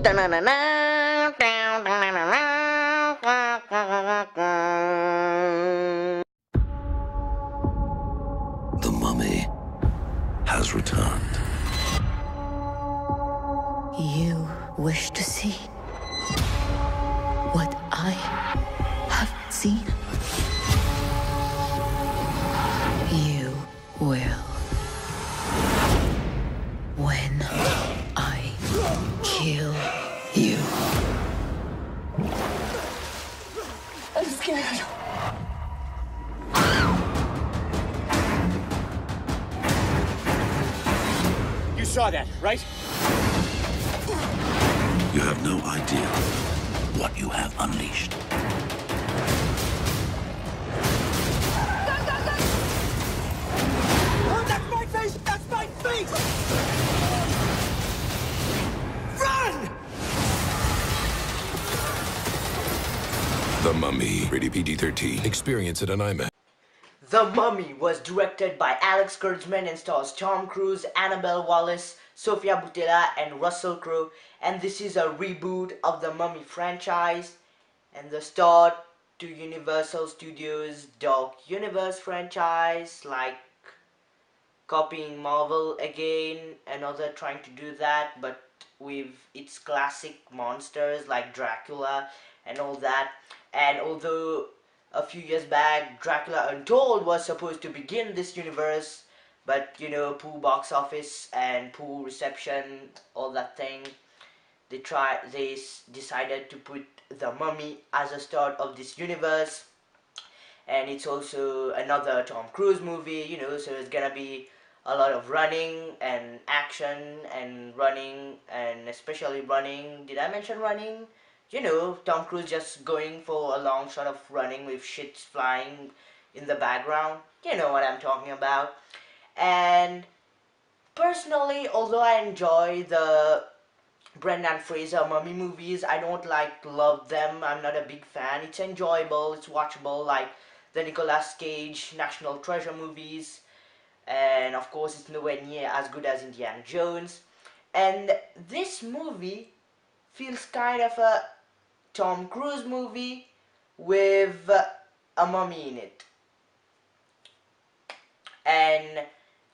The mummy has returned. You wish to see what I have seen? You will. When I kill you. I'm scared. You saw that, right? You have no idea what you have unleashed. Oh, that's my face! That's my face! Run! The Mummy, rated PG-13. Experience it on IMAX. The Mummy was directed by Kurtzman and stars Tom Cruise, Annabelle, Wallis, Sofia, Boutella and Russell Crowe, and this is a reboot of the Mummy franchise and the start to Universal Studios' Dark Universe franchise, like copying Marvel again, another trying to do that but with its classic monsters like Dracula and all that. And although a few years back Dracula Untold was supposed to begin this universe, but you know, poor box office and poor reception, all that thing, they decided to put the Mummy as a start of this universe. And it's also another Tom Cruise movie, you know, so it's gonna be a lot of running and action and running, and especially running. Did I mention running? You know, Tom Cruise just going for a long shot of running with shit flying in the background. You know what I'm talking about. And personally, although I enjoy the Brendan Fraser Mummy movies, I don't love them. I'm not a big fan. It's enjoyable, it's watchable, like the Nicolas Cage National Treasure movies. And of course, it's nowhere near as good as Indiana Jones. And this movie feels kind of a Tom Cruise movie with a mummy in it. And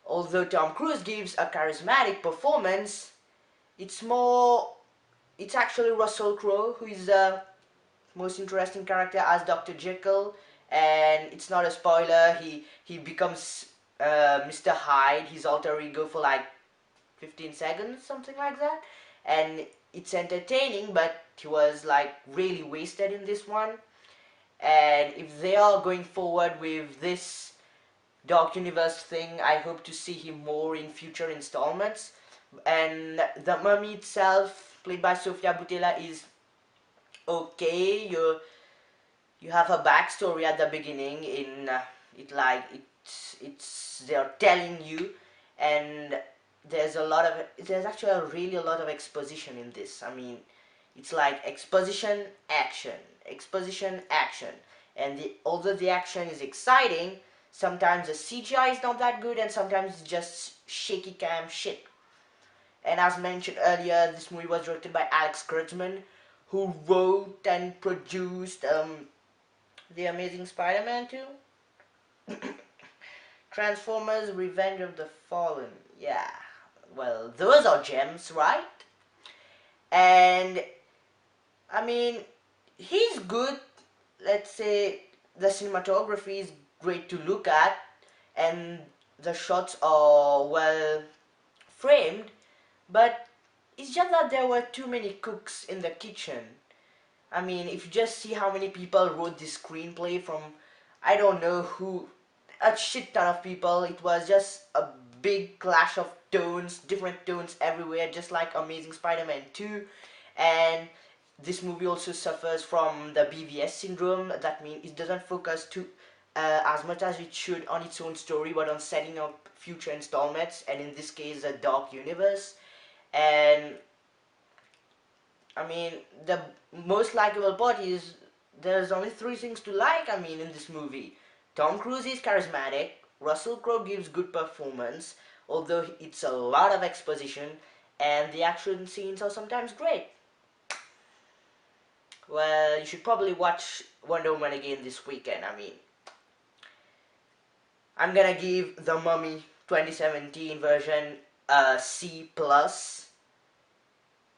although Tom Cruise gives a charismatic performance, it's actually Russell Crowe who is the most interesting character as Dr. Jekyll. And it's not a spoiler, he becomes Mr. Hyde, his alter ego, for like 15 seconds, something like that. And it's entertaining, but he was like really wasted in this one. And if they are going forward with this Dark Universe thing, I hope to see him more in future installments. And the Mummy itself, played by Sofia Boutella, is okay. You have a backstory at the beginning. They're telling you, and there's actually really a lot of exposition in this. I mean, it's like exposition action, and although the action is exciting, sometimes the CGI is not that good, and sometimes it's just shaky cam shit. And as mentioned earlier, this movie was directed by Kurtzman, who wrote and produced The Amazing Spider-Man 2, Transformers: Revenge of the Fallen. Yeah, well, those are gems, right? And I mean, he's good. Let's say the cinematography is great to look at, and the shots are well framed, but it's just that there were too many cooks in the kitchen. I mean, if you just see how many people wrote this screenplay from, I don't know who, a shit ton of people. It was just a big clash of tones, different tones everywhere, just like Amazing Spider-Man 2. And this movie also suffers from the BVS syndrome. That means it doesn't focus as much as it should on its own story, but on setting up future installments, and in this case, a Dark Universe. And I mean, the most likable part is there's only 3 things to like, I mean, in this movie. Tom Cruise is charismatic, Russell Crowe gives good performance, although it's a lot of exposition, and the action scenes are sometimes great. Well, you should probably watch Wonder Woman again this weekend. I mean, I'm gonna give the Mummy 2017 version a C plus.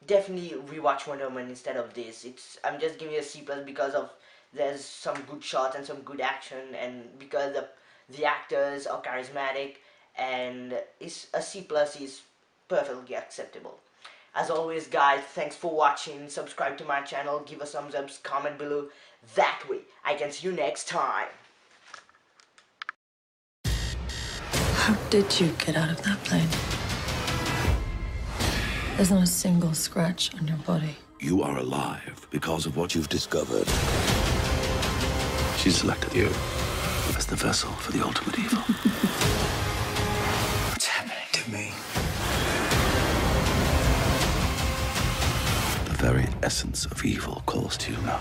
Definitely rewatch Wonder Woman instead of this. I'm just giving it a C plus because of there's some good shots and some good action, and because the actors are charismatic, and it's a C plus is perfectly acceptable. As always, guys, thanks for watching. Subscribe to my channel, give a thumbs up, comment below. That way I can see you next time. How did you get out of that plane? There's not a single scratch on your body. You are alive because of what you've discovered. She selected you as the vessel for the ultimate evil. What's happening to me? The very essence of evil calls to you now.